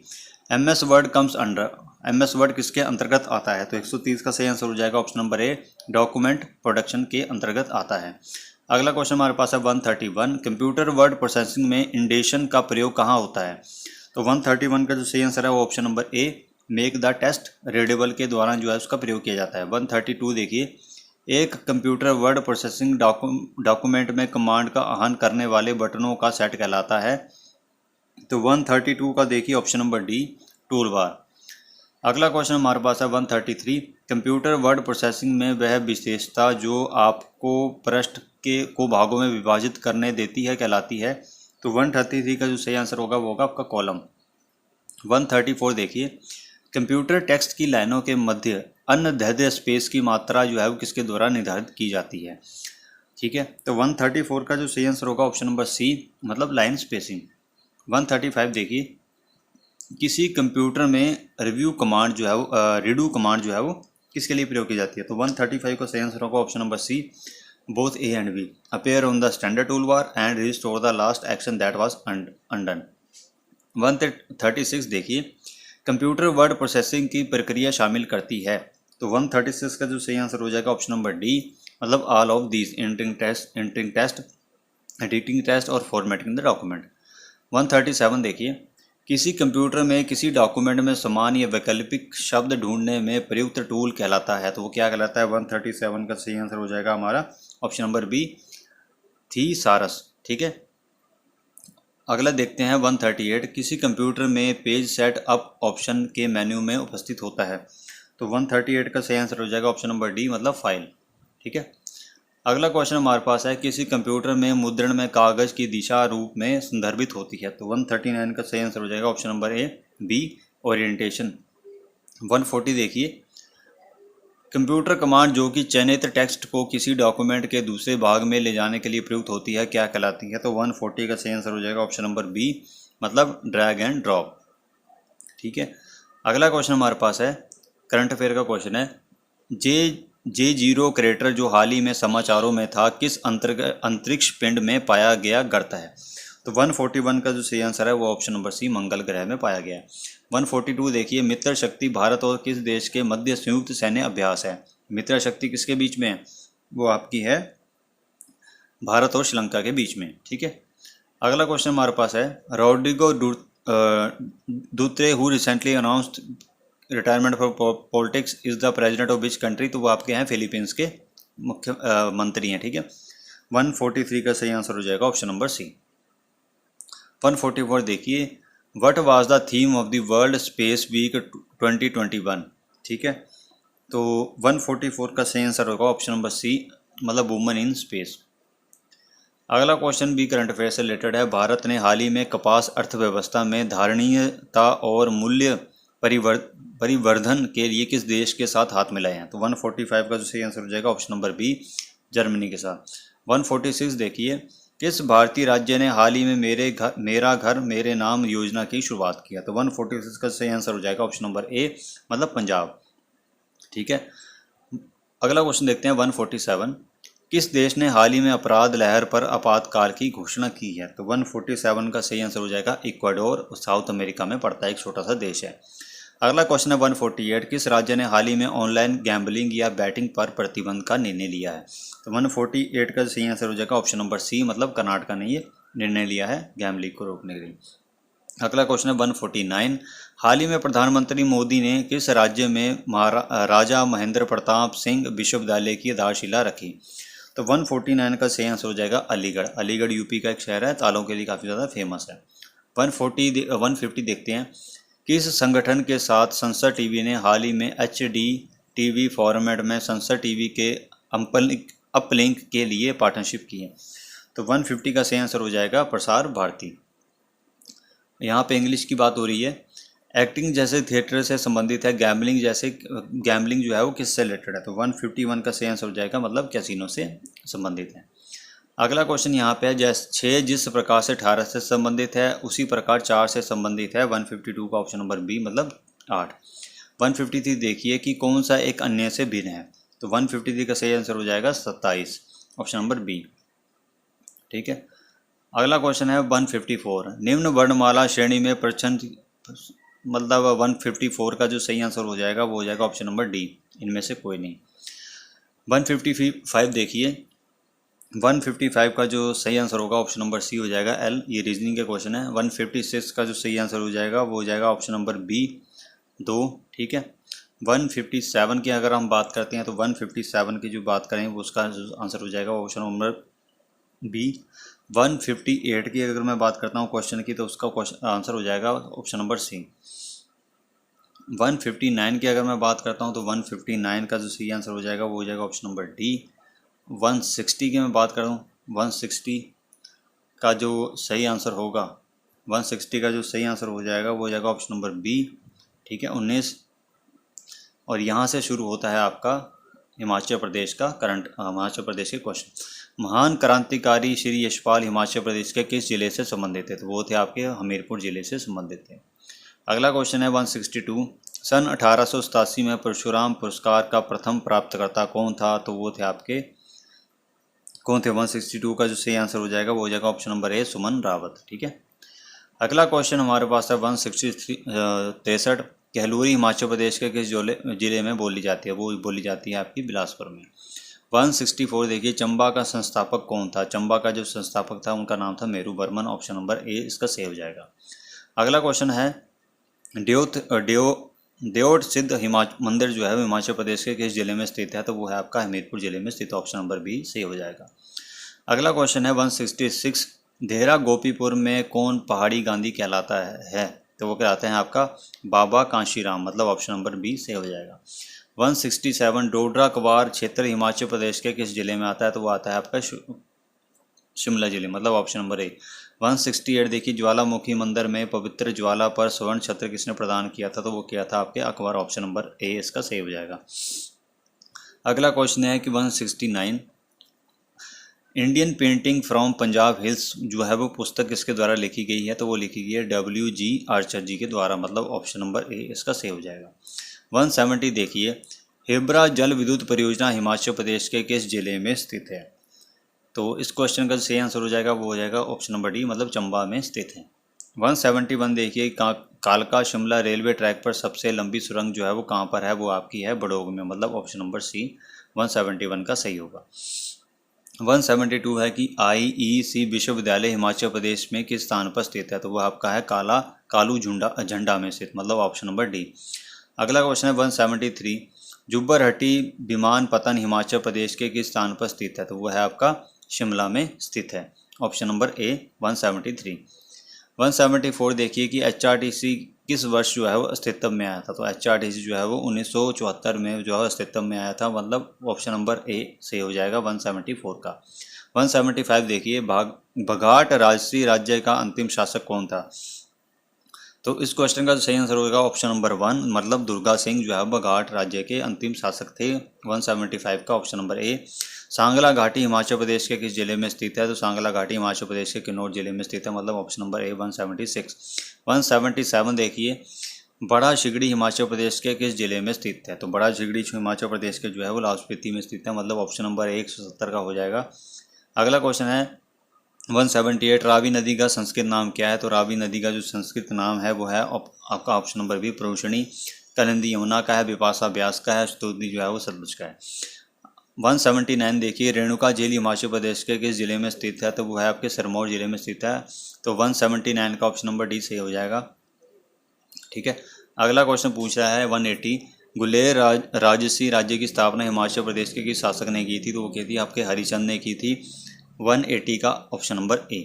MS word comes under, MS word किसके अंतर्गत आता है, तो 130 का सही आंसर हो जाएगा ऑप्शन नंबर ए, डॉक्यूमेंट प्रोडक्शन के अंतर्गत आता है। अगला क्वेश्चन हमारे पास है 131, कंप्यूटर वर्ड प्रोसेसिंग में इंडेशन का प्रयोग कहाँ होता है। तो 131 का जो सही आंसर है वो option number A, make the test readable के दौरान जो है उसका प्रयोग किया जाता है। 132 देखिए, एक कंप्यूटर वर्ड प्रोसेसिंग डॉक्यूमेंट में कमांड का आह्वान करने वाले बटनों का सेट कहलाता है। तो 132 का देखिए option number D, tool bar. अगला क्वेश्चन हमारे पास है 133, कंप्यूटर वर्ड प्रोसेसिंग में वह विशेषता जो आपको पृष्ठ को भागों में विभाजित करने देती है कहलाती है। तो 133 का जो सही आंसर होगा वो होगा आपका कॉलम। 134 देखिए, कंप्यूटर टेक्स्ट की लाइनों के मध्य अनध्येय स्पेस की मात्रा जो है वो किसके द्वारा निर्धारित की जाती है। ठीक है, तो 134 का जो सही आंसर होगा ऑप्शन नंबर सी, मतलब लाइन स्पेसिंग। 135 देखिए, किसी कंप्यूटर में रिव्यू कमांड जो है वो रीडू कमांड जो है वो किसके लिए प्रयोग की जाती है। तो 135 का सही आंसर होगा option number C, both A and B, appear on the standard tool bar and restore the last action that was undone. 136 देखिए, कंप्यूटर वर्ड प्रोसेसिंग की प्रक्रिया शामिल करती है। तो 136 का जो सही आंसर हो जाएगा ऑप्शन नंबर डी, मतलब all of these, entering test, editing test और फॉर्मेटिंग द डॉक्यूमेंट। 137 देखिए, किसी कंप्यूटर में किसी डॉक्यूमेंट में समान या वैकल्पिक शब्द ढूंढने में प्रयुक्त टूल कहलाता है। तो वो क्या कहलाता है। 137 का सही आंसर हो जाएगा हमारा ऑप्शन नंबर बी, थीसारस। ठीक है, अगला देखते हैं 138, किसी कंप्यूटर में पेज सेट अप ऑप्शन के मेन्यू में उपस्थित होता है। तो 138 का सही आंसर हो जाएगा ऑप्शन नंबर डी, मतलब फाइल। ठीक है, अगला क्वेश्चन हमारे पास है, किसी कंप्यूटर में मुद्रण में कागज की दिशा रूप में संदर्भित होती है। तो 139 का सही आंसर हो जाएगा option number A, B, orientation. 140 देखिए, कंप्यूटर कमांड जो कि चयनित टेक्स्ट को किसी डॉक्यूमेंट के दूसरे भाग में ले जाने के लिए प्रयुक्त होती है क्या कहलाती है। तो 140 का सही आंसर हो जाएगा ऑप्शन नंबर बी, मतलब ड्रैग एंड ड्रॉप। ठीक है, अगला क्वेश्चन हमारे पास है करंट अफेयर का क्वेश्चन है, J0 क्रेटर जो हाल ही में समाचारों में था किस अंतरिक्ष पिंड में पाया गया गर्त है। तो 141 का जो सही आंसर है वो ऑप्शन नंबर सी, मंगल ग्रह में पाया गया है। 142 देखिए, मित्र शक्ति भारत और किस देश के मध्य संयुक्त सैन्य अभ्यास है। मित्र शक्ति किसके बीच में है, वो आपकी है भारत और श्रीलंका के बीच में। ठीक है, अगला क्वेश्चन हमारे पास है, Rodrigo Duterte who recently announced retirement for politics is the president of which country. तो वो आपके हैं फिलीपींस के मुख्य मंत्री हैं। ठीक है, 143 का सही आंसर हो जाएगा ऑप्शन नंबर सी। 144 देखिए, what was the theme of the World Space Week 2021। ठीक है, तो 144 का सही आंसर होगा ऑप्शन नंबर सी, मतलब वुमेन इन स्पेस। अगला क्वेश्चन भी करंट अफेयर से रिलेटेड है, भारत ने हाल ही में कपास अर्थव्यवस्था में धारणीयता और मूल्य परिवर्धन के लिए किस देश के साथ हाथ मिलाए हैं। तो 145 का जो सही आंसर हो जाएगा ऑप्शन नंबर बी, जर्मनी के साथ। 146 देखिए, किस भारतीय राज्य ने हाल ही में मेरा घर मेरे नाम योजना की शुरुआत किया। तो 146 का सही आंसर हो जाएगा ऑप्शन नंबर ए, मतलब पंजाब। ठीक है, अगला क्वेश्चन देखते हैं 147, किस देश ने हाल ही में अपराध लहर पर आपातकाल की घोषणा की है। तो 147 का सही आंसर हो जाएगा इक्वाडोर, साउथ अमेरिका में पड़ता है, एक छोटा सा देश है। अगला क्वेश्चन है 148, किस राज्य ने हाल ही में ऑनलाइन गैम्बलिंग या बैटिंग पर प्रतिबंध का निर्णय लिया है। तो 148 का सही आंसर हो जाएगा ऑप्शन नंबर सी, मतलब कर्नाटक ने ये निर्णय लिया है गैम्बलिंग को रोकने के लिए। अगला क्वेश्चन है 149, हाल ही में प्रधानमंत्री मोदी ने किस राज्य में राजा महेंद्र प्रताप सिंह विश्वविद्यालय की आधारशिला रखी। तो 149 का सही आंसर हो जाएगा अलीगढ़। अलीगढ़ यूपी का एक शहर है, तालों के लिए काफ़ी ज़्यादा फेमस है। 150 देखते हैं, किस संगठन के साथ संसद टीवी ने हाल ही में HD TV फॉर्मेट में संसद टीवी के अपलिंक के लिए पार्टनरशिप की है। तो 150 का सही आंसर हो जाएगा प्रसार भारती। यहाँ पे इंग्लिश की बात हो रही है, एक्टिंग जैसे थिएटर से संबंधित है, गैम्बलिंग जो है वो किससे रिलेटेड है। तो 151 का सही आंसर हो जाएगा, मतलब कैसीनो से संबंधित है। अगला क्वेश्चन यहाँ पे है, 6 जिस प्रकार से 18 से संबंधित है उसी प्रकार 4 से संबंधित है। 152 का ऑप्शन नंबर बी, मतलब 8। 153 देखिए कि कौन सा एक अन्य से भिन्न है। तो 153 का सही आंसर हो जाएगा 27, ऑप्शन नंबर बी। ठीक है, अगला क्वेश्चन है 154, निम्न वर्णमाला श्रेणी में प्रचंड, मतलब 154 का जो सही आंसर हो जाएगा वो हो जाएगा ऑप्शन नंबर डी, इनमें से कोई नहीं। 155 देखिए, 155 का जो सही आंसर होगा ऑप्शन नंबर सी हो जाएगा एल। ये रीजनिंग के क्वेश्चन है। 156 का जो सही आंसर हो जाएगा वो हो जाएगा ऑप्शन नंबर बी 2। ठीक है। 157 की अगर हम बात करते हैं तो 157 की जो बात करें वो उसका आंसर हो जाएगा ऑप्शन नंबर बी। 158 की अगर मैं बात करता हूँ क्वेश्चन की तो उसका क्वेश्चन आंसर हो जाएगा ऑप्शन नंबर सी। 159 की अगर मैं बात करता हूँ तो 159 का जो सही आंसर हो जाएगा वो हो जाएगा ऑप्शन नंबर डी। 160 की मैं बात करूँ 160 का जो सही आंसर होगा 160 का जो सही आंसर हो जाएगा वो हो जाएगा ऑप्शन नंबर बी। ठीक है 19। और यहाँ से शुरू होता है आपका हिमाचल प्रदेश का करंट हिमाचल प्रदेश के क्वेश्चन। महान क्रांतिकारी श्री यशपाल हिमाचल प्रदेश के किस जिले से संबंधित थे? तो वो थे आपके हमीरपुर जिले से संबंधित थे। अगला क्वेश्चन है 162। सन 1887 में परशुराम पुरस्कार का प्रथम प्राप्तकर्ता कौन था? तो वो थे आपके कौन थे? 162 का जो सही आंसर हो जाएगा वो हो जाएगा ऑप्शन नंबर ए सुमन रावत। ठीक है। अगला क्वेश्चन हमारे पास है 163 कहलूरी हिमाचल प्रदेश के किस जिले में बोली जाती है? वो बोली जाती है आपकी बिलासपुर में। 164 देखिए चंबा का संस्थापक कौन था? चंबा का जो संस्थापक था उनका नाम था मेरू बर्मन। ऑप्शन नंबर ए इसका सही हो जाएगा। अगला क्वेश्चन है देओट सिद्ध मंदिर जो है हिमाचल प्रदेश के किस जिले में स्थित है? तो वो है आपका हमीरपुर जिले में स्थित। ऑप्शन नंबर बी सही हो जाएगा। अगला क्वेश्चन है 166 देहरा गोपीपुर में कौन पहाड़ी गांधी कहलाता है? तो वो कहलाते हैं आपका बाबा कांशीराम। मतलब ऑप्शन नंबर बी सही हो जाएगा। 167 डोडरा कवार क्षेत्र हिमाचल प्रदेश के किस जिले में आता है? तो वो आता है आपका शिमला जिले। मतलब ऑप्शन नंबर ए। 168 देखिए ज्वालामुखी मंदिर में पवित्र ज्वाला पर स्वर्ण छत्र किसने प्रदान किया था? तो वो किया था आपके अकबर। ऑप्शन नंबर ए इसका सही हो जाएगा। अगला क्वेश्चन है कि 169 Indian painting from Punjab hills जो है वो पुस्तक किसके द्वारा लिखी गई है? तो वो लिखी गई है WG आर्चर जी के द्वारा। मतलब ऑप्शन नंबर ए इसका सही हो जाएगा। 170 देखिए हिब्रा जल विद्युत परियोजना हिमाचल प्रदेश के किस जिले में स्थित है? तो इस क्वेश्चन का सही आंसर हो जाएगा वो हो जाएगा ऑप्शन नंबर डी। मतलब चंबा में स्थित है। 171 देखिए कालका शिमला रेलवे ट्रैक पर सबसे लंबी सुरंग जो है वो कहाँ पर है? वो आपकी है बड़ोग में। मतलब ऑप्शन नंबर सी 171 का सही होगा। 172 है कि IEC विश्वविद्यालय हिमाचल प्रदेश में किस स्थान पर स्थित है? तो वो आपका है कालू झंडा में स्थित। मतलब ऑप्शन नंबर डी। अगला क्वेश्चन है 173 जुब्बरहट्टी विमानपत्तन हिमाचल प्रदेश के किस स्थान पर स्थित है? तो वो है आपका शिमला में स्थित है। ऑप्शन नंबर ए 173। 174 देखिए कि HRTC किस वर्ष जो है वो अस्तित्व में आया था? तो HRTC जो है वो 1974 में जो है अस्तित्व में आया था। मतलब ऑप्शन नंबर ए सही हो जाएगा 174 का। 175 देखिए बघाट राजसी राज्य का अंतिम शासक कौन था? तो इस क्वेश्चन का जो सही आंसर होगा ऑप्शन नंबर 1। मतलब दुर्गा सिंह जो है बघाट राज्य के अंतिम शासक थे। 175 का ऑप्शन नंबर ए। सांगला घाटी हिमाचल प्रदेश के किस जिले में स्थित है? तो सांगला घाटी हिमाचल प्रदेश के किन्नौर जिले में स्थित है। मतलब ऑप्शन नंबर ए 176। 177 देखिए बड़ा शिगड़ी हिमाचल प्रदेश के किस जिले में स्थित है? तो बड़ा शिगड़ी हिमाचल प्रदेश के जो है वो लाहौल स्पीति में स्थित है। मतलब ऑप्शन नंबर 170 का हो जाएगा। अगला क्वेश्चन है 178 रावी नदी का संस्कृत नाम क्या है? तो रावी नदी का जो संस्कृत नाम है वो है आपका ऑप्शन नंबर बी प्रोशनी। कलिंदी यमुना का है, बिपाशा ब्यास का है, स्तुति जो है वो सतलुज का है। 179 देखिए रेणुका झील हिमाचल प्रदेश के किस जिले में स्थित है? तो वो है आपके सिरमौर जिले में स्थित है। तो 179 का ऑप्शन नंबर डी सही हो जाएगा। ठीक है। अगला क्वेश्चन पूछ रहा है 180 गुलेर राजसी राज्य की स्थापना हिमाचल प्रदेश के किस शासक ने की थी? तो वो कहती है आपके हरिचंद ने की थी। 180 का ऑप्शन नंबर ए।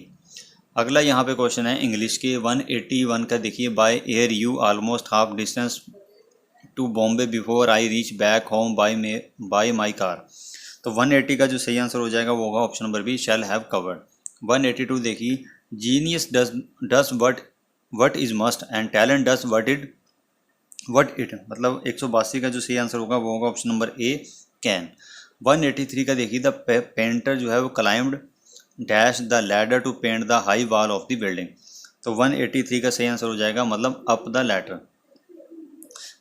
अगला यहाँ पे क्वेश्चन है इंग्लिश के 181 का देखिए by air you almost half distance to Bombay before I reach back home by my car. तो 180 का जो सही आंसर हो जाएगा वो होगा option number B shall have covered. 182 देखिए genius does what is must and talent does what it. मतलब 182 का जो सही आंसर होगा वो होगा ऑप्शन नंबर ए कैन। 183 का देखिए द पेंटर जो है वो climbed dash the ladder to paint the high wall of the building. तो 183 का सही आंसर हो जाएगा मतलब अप द लैडर।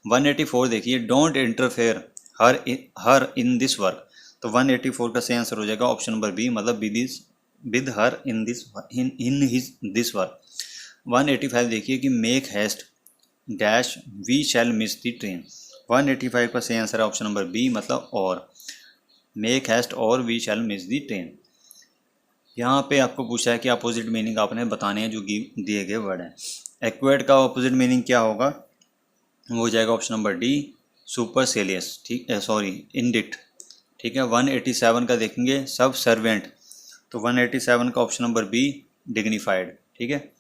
184 देखिए don't interfere her in this work. तो 184 का सही आंसर हो जाएगा ऑप्शन नंबर बी मतलब with her in this work. 185 देखिए कि make haste dash we shall miss the train. 185 का सही आंसर है ऑप्शन नंबर बी मतलब और मेक हेस्ट और we shall miss the train. यहाँ पे आपको पूछा है कि अपोजिट मीनिंग आपने बताने हैं जो दिए गए वर्ड हैं। एक्वेट का अपोजिट मीनिंग क्या होगा, वो हो जाएगा ऑप्शन नंबर डी, सुपरसेलियस, ठीक है, सॉरी, इंडिट, ठीक है। 187 का देखेंगे सब सर्वेंट, तो 187 का ऑप्शन नंबर बी, डिग्निफाइड, ठीक है।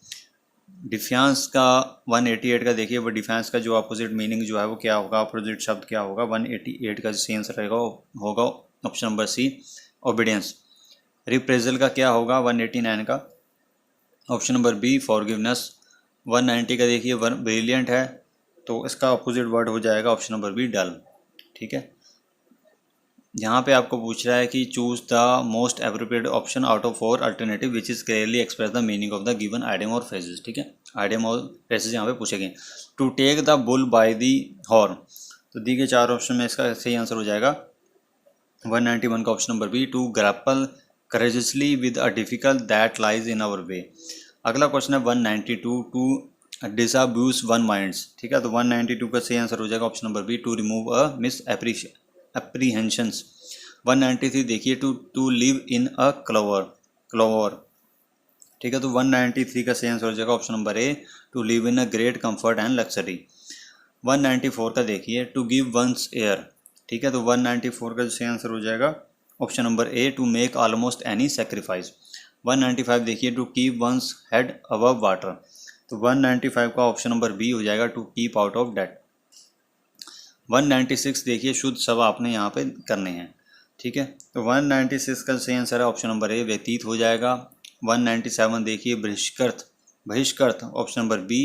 डिफेंस का 188 का देखिए, वो डिफेंस का जो अपोजिट मीनिंग जो है वो क्या होगा, अपोजिट शब्द क्या होगा, 188 का सही आंसर रहेगा होगा ऑप्शन नंबर सी, ओबीडियंस। रिप्रेजल का क्या होगा 189 का, ऑप्शन नंबर बी, फॉरगिवनेस। 190 का देखिए ब्रिलियंट है, तो इसका अपोजिट वर्ड हो जाएगा ऑप्शन नंबर बी, डल, ठीक है। यहाँ पे आपको पूछ रहा है कि choose the most appropriate option out of 4 alternative which is clearly express the meaning of the given idiom और फ्रेजेस, ठीक है। आइडियम और फ्रेजेस यहाँ पे पूछे गए। To take the bull by the horn, तो दी गए 4 ऑप्शन में इसका सही आंसर हो जाएगा 191 का option number B, to grapple courageously with a difficult that lies in our way. अगला क्वेश्चन है 192, टू डिसअब्यूज वन माइंड्स, ठीक है। तो 192 का सही आंसर हो जाएगा option number B, to remove a misapprehensions. 193 देखिए, to live in a clover, ठीक है। तो 193 का सही आंसर हो जाएगा option number A, to live in a great comfort and luxury. 194 का देखिए, टू गिव वंस एयर, ठीक है। तो 194 का सही आंसर हो जाएगा option number A, to make almost any sacrifice. 195 देखिए, to keep one's head above water, तो 195 का ऑप्शन नंबर बी हो जाएगा, to keep out of date. 196 देखिए, शुद्ध सब आपने यहाँ पे करने हैं, ठीक है। तो 196 का सही आंसर है ऑप्शन नंबर ए, व्यतीत हो जाएगा। 197 देखिए, बहिष्कृत ऑप्शन नंबर बी।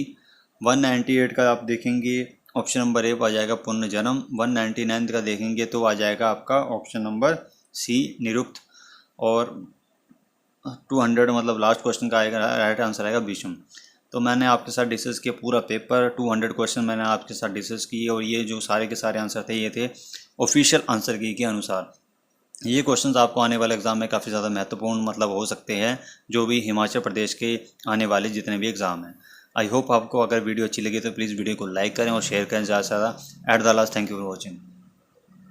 198 का आप देखेंगे ऑप्शन नंबर ए आ जाएगा, पुनर्जन्म। 199 का देखेंगे तो आ जाएगा आपका ऑप्शन नंबर सी, निरुक्त। और 200 मतलब लास्ट क्वेश्चन का आएगा, राइट आंसर आएगा भीष्म। तो मैंने आपके साथ डिस्कस किया पूरा पेपर, 200 क्वेश्चन मैंने आपके साथ डिस्कस किए, और ये जो सारे के सारे आंसर थे ये थे ऑफिशियल आंसर की के अनुसार। ये क्वेश्चंस आपको आने वाले एग्ज़ाम में काफ़ी ज़्यादा महत्वपूर्ण मतलब हो सकते हैं, जो भी हिमाचल प्रदेश के आने वाले जितने भी एग्ज़ाम हैं। आई होप आपको अगर वीडियो अच्छी लगी तो प्लीज़ वीडियो को लाइक करें और शेयर करें ज़्यादा से ज़्यादा। At the last, thank you for watching.